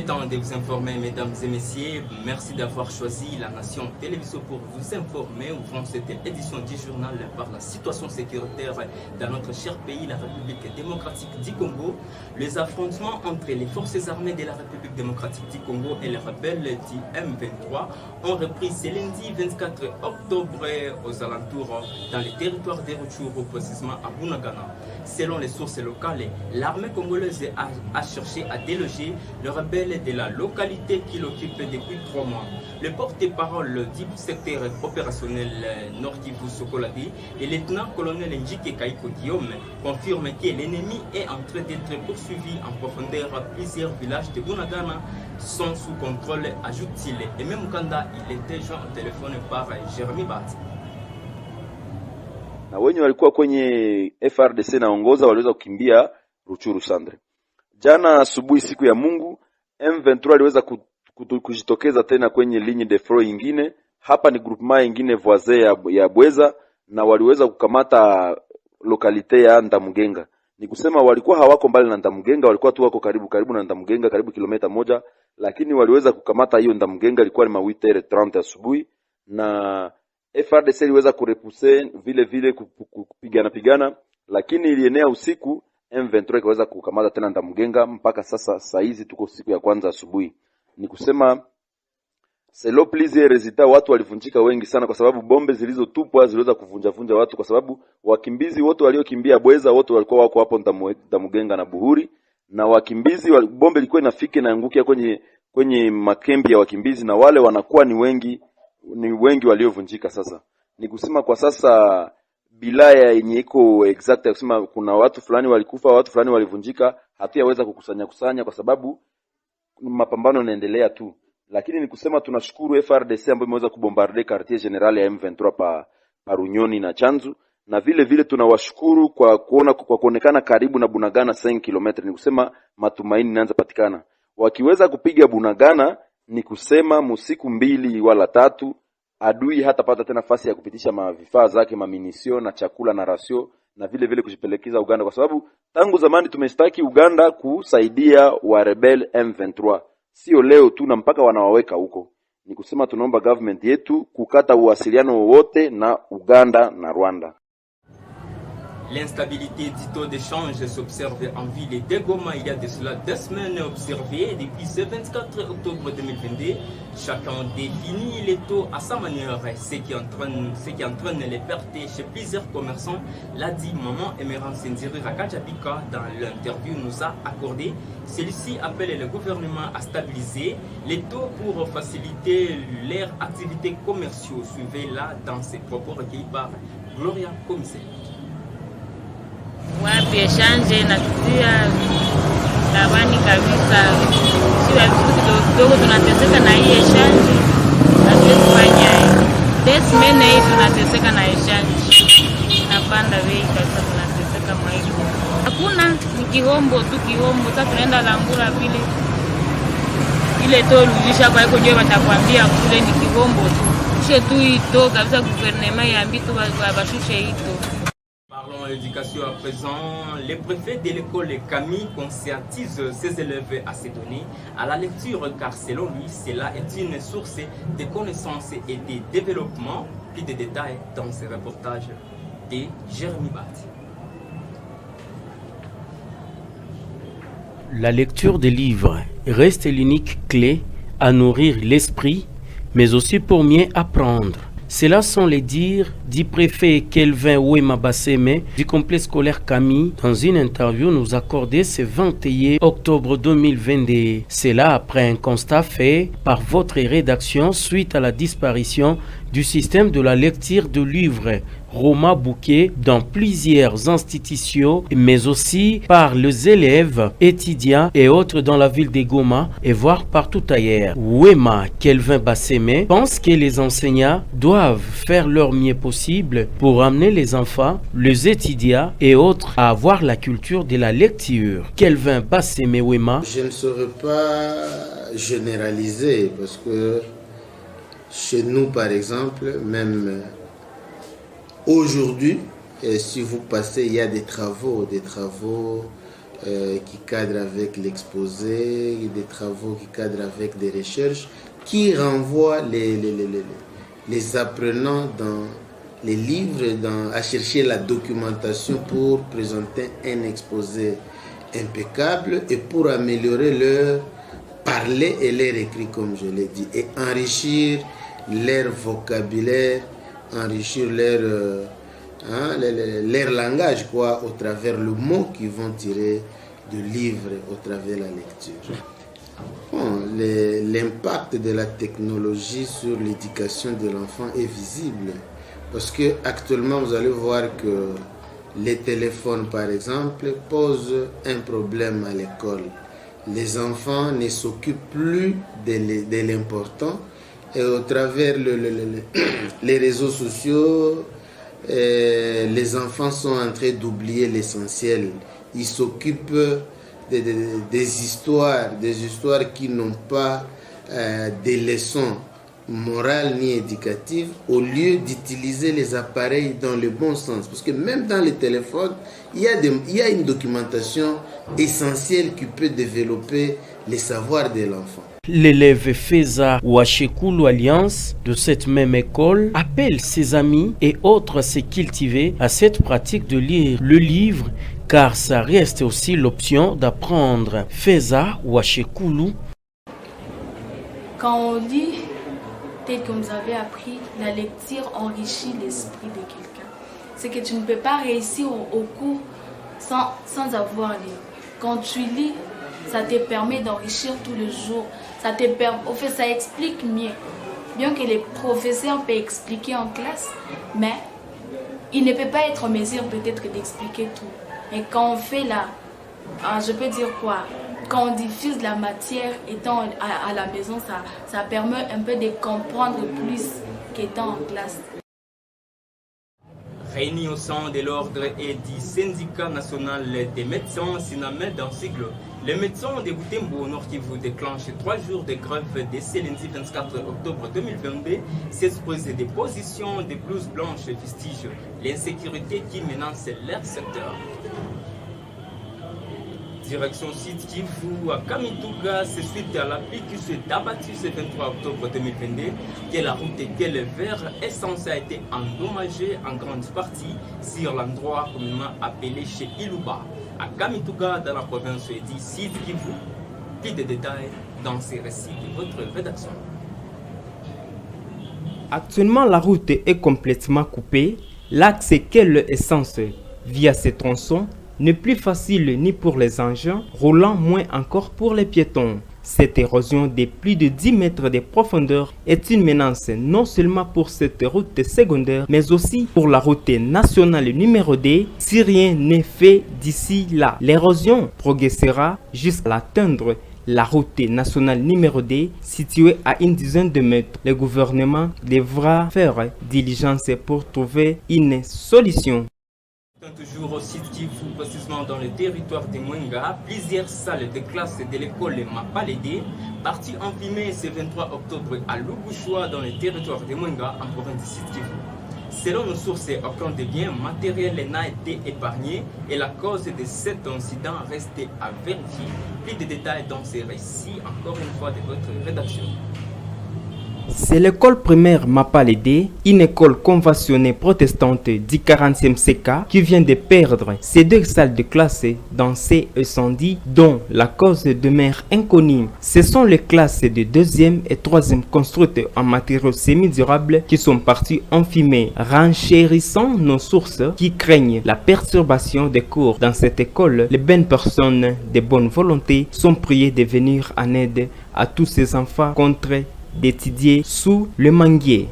temps de vous informer, mesdames et messieurs. Merci d'avoir choisi la Nation Télévision pour vous informer. Ouvrons cette édition du journal par la situation sécuritaire dans notre cher pays, la République démocratique du Congo. Les affrontements entre les forces armées de la République démocratique du Congo et les rebelles du M23 ont repris ce lundi 24 octobre aux alentours dans les territoires de Rutshuru, précisément à Bunagana. Selon les sources locales, l'armée congolaise a cherché à déloger le rebelle de la localité qui l'occupe depuis 3 mois. Le porte-parole du secteur opérationnel Nord Kivu Sokoladi, le lieutenant-colonel Njike Kaiko Guillaume, confirme que l'ennemi est en train d'être poursuivi en profondeur. Plusieurs villages de Bunagana sont sous contrôle, ajoute-t-il. Et même Kanda, il était joint au téléphone par Jeremy Bat. Na wenye walikuwa kwenye FRDC naongoza waliweza kukimbia Rutshuru Centre. Jana asubuhi siku ya Mungu, M23 aliweza kujitokeza tena kwenye ligne de front nyingine. Hapa ni groupement nyingine voisin ya Bweza, na waliweza kukamata lokalite ya Ndamugenga. Ni kusema walikuwa hawako mbali na Ndamugenga, walikuwa tu wako karibu na Ndamugenga, karibu kilomita 1, lakini waliweza kukamata hiyo Ndamugenga. Ilikuwa ni 8h30 asubuhi, na FRDC iliweza kurepuse vile kupigana, lakini ilienea usiku. M23 ikaweza kukamata tena Ndamugenga. Mpaka sasa saa hizi tuko siku ya kwanza asubuhi. Ni kusema selo please resulta, watu walivunjika wengi sana, kwa sababu bombe zilizotupwa ziliweza kuvunja watu, kwa sababu wakimbizi wote waliokimbia Bweza wote walikuwa wako hapo Ndamugenga na Buhuri, na wakimbizi bombe ilikuwa inafika na angukia kwenye makembi ya wakimbizi, na wale wanakuwa ni wengi waliovunjika. Sasa ni kusema kwa sasa bilaya yenye iko exact kusema kuna watu fulani walikufa, watu fulani walivunjika, hatuyaweza kukusanya kwa sababu mapambano yanaendelea tu. Lakini ni kusema tunashukuru FRDC ambayo imeweza kubombarder quartier general ya M23 pa Runyoni na Chanzu, na vile tunawashukuru kwa kuonekana karibu na Bunagana 5 km. Ni kusema matumaini inaanza patikana. Wakiweza kupiga Bunagana, ni kusema musiku 2 wala 3 adui hatapata tena nafasi ya kupitisha mavifaa zake, maminisio na chakula na rasio, na vile kujipelekeza Uganda, kwa sababu tangu zamani tumestaki Uganda kusaidia wa rebel M23. Sio leo tu, na mpaka wanawaweka huko. Ni kusema tunaomba government yetu kukata uwasiliano wowote na Uganda na Rwanda. L'instabilité du taux d'échange s'observe en ville de Goma. Il y a de cela 2 semaines observées depuis ce 24 octobre 2022. Chacun définit les taux à sa manière, ce qui entraîne les pertes chez plusieurs commerçants, l'a dit Maman Emeran Sendiri Rakajabika dans l'interview nous a accordé. Celui-ci appelle le gouvernement à stabiliser les taux pour faciliter leurs activités commerciales. Suivez-la dans ses propos recueillis par Gloria Commissaire. Wapi eshanje natutia tabani kabisa, siwa vitu kidogo tunateseka na hii eshanje, hatuwezi kufanya desmene hii, tunateseka na eshanje, napanda bei kabisa, tunateseka maiko, hakuna ni kihombo tu, sasa tunaenda Langura vile ile tolulisha kwa hiyo ndio watakwambia kule ni kihombo tu, kisha tu ito kabisa, gouvernement yambi tu bashushe ito. Parlons éducation à présent. Le préfet de l'école Camille conscientise ses élèves à se donner à la lecture, car selon lui, cela est une source de connaissances et de développement. Plus de détails dans ce reportage de Jérémy Bat. La lecture des livres reste l'unique clé à nourrir l'esprit, mais aussi pour mieux apprendre. Cela sont les dires du préfet Kelvin Ouema Basseme du complexe scolaire Camille dans une interview nous accordée ce 21 octobre 2022. Cela après un constat fait par votre rédaction suite à la disparition du système de la lecture de livres Roma Bouquet dans plusieurs institutions, mais aussi par les élèves, étudiants et autres dans la ville de Goma et voire partout ailleurs. Ouema Kelvin Basseme pense que les enseignants doivent faire leur mieux possible pour amener les enfants, les étudiants et autres à avoir la culture de la lecture. Kelvin Basseme Ouema. Je ne saurais pas généraliser parce que chez nous, par exemple, même aujourd'hui, si vous passez, il y a des travaux qui cadrent avec l'exposé, des travaux qui cadrent avec des recherches, qui renvoient les apprenants dans les livres à chercher la documentation pour présenter un exposé impeccable et pour améliorer leur parler et leur écrit, comme je l'ai dit, et enrichir leur vocabulaire, enrichir leur langage, quoi, au travers le mot qu'ils vont tirer du livre, au travers la lecture. Bon, l'impact de la technologie sur l'éducation de l'enfant est visible, parce que actuellement vous allez voir que les téléphones, par exemple, posent un problème à l'école. Les enfants ne s'occupent plus de l'important, et au travers les réseaux sociaux, les enfants sont en train d'oublier l'essentiel. Ils s'occupent des histoires qui n'ont pas des leçons morales ni éducatives, au lieu d'utiliser les appareils dans le bon sens. Parce que même dans les téléphones, il y a une documentation essentielle qui peut développer les savoirs de l'enfant. L'élève Feza Ouachekulu Alliance de cette même école appelle ses amis et autres à se cultiver à cette pratique de lire le livre, car ça reste aussi l'option d'apprendre. Feza Ouachekulu. Quand on lit, tel que vous avez appris, la lecture enrichit l'esprit de quelqu'un. C'est que tu ne peux pas réussir au cours sans avoir lu. Quand tu lis, ça te permet d'enrichir tous les jours. Ça explique mieux. Bien que les professeurs peuvent expliquer en classe, mais il ne peut pas être en mesure peut-être d'expliquer tout. Et quand on fait je peux dire quoi? Quand on diffuse la matière étant à la maison, ça permet un peu de comprendre plus qu'étant en classe. Réunis au sein de l'ordre et du syndicat national des médecins Sinamed dans sigle, les médecins de Butembo au Nord Kivu déclenchent 3 jours de grève dès ce lundi 24 octobre 2022, s'exposent des positions de blouses blanches fustigent l'insécurité qui menace leur secteur. Direction site Kivu à Kamituga, c'est suite à la pluie qui s'est abattue ce 23 octobre 2022 que la route Quel Vert Essence a été endommagée en grande partie sur l'endroit communément appelé chez Iluba, à Kamituga dans la province du site Kivu. Plus de détails dans ces récits de votre rédaction. Actuellement, la route est complètement coupée. L'axe Quel Essence via ces tronçons n'est plus facile ni pour les engins, roulant moins encore pour les piétons. Cette érosion de plus de 10 mètres de profondeur est une menace non seulement pour cette route secondaire, mais aussi pour la route nationale numéro 2 si rien n'est fait d'ici là. L'érosion progressera jusqu'à atteindre la route nationale numéro 2 située à une dizaine de mètres. Le gouvernement devra faire diligence pour trouver une solution. Toujours au site Kivu, précisément dans le territoire de Mwenga, plusieurs salles de classe de l'école Mapalédé, partie imprimée ce 23 octobre à Lubuchoua dans le territoire de Mwenga, en province du site Kivu. Selon nos sources, aucun des biens matériels n'a été épargné et la cause de cet incident reste à vérifier. Plus de détails dans ces récits, encore une fois, de votre rédaction. C'est l'école primaire Mapalédé, une école conventionnée protestante du 40e CK qui vient de perdre ses 2 salles de classe dans ces incendies dont la cause demeure inconnue. Ce sont les classes de 2e et 3e construites en matériaux semi-durables qui sont parties en fumée, renchérissant nos sources qui craignent la perturbation des cours dans cette école. Les bonnes personnes de bonne volonté sont priées de venir en aide à tous ces enfants contre d'étudier sous le manguier.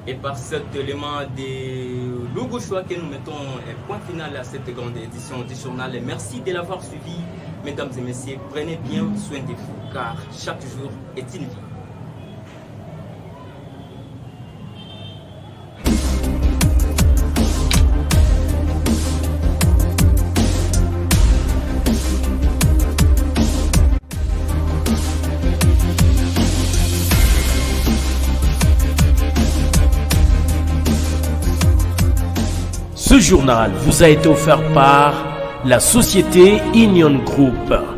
Et par cet élément de Lubuchoua que nous mettons un point final à cette grande édition du journal. Merci de l'avoir suivi. Mesdames et messieurs, prenez bien soin de vous car chaque jour est une vie. Ce journal vous a été offert par la société Union Group.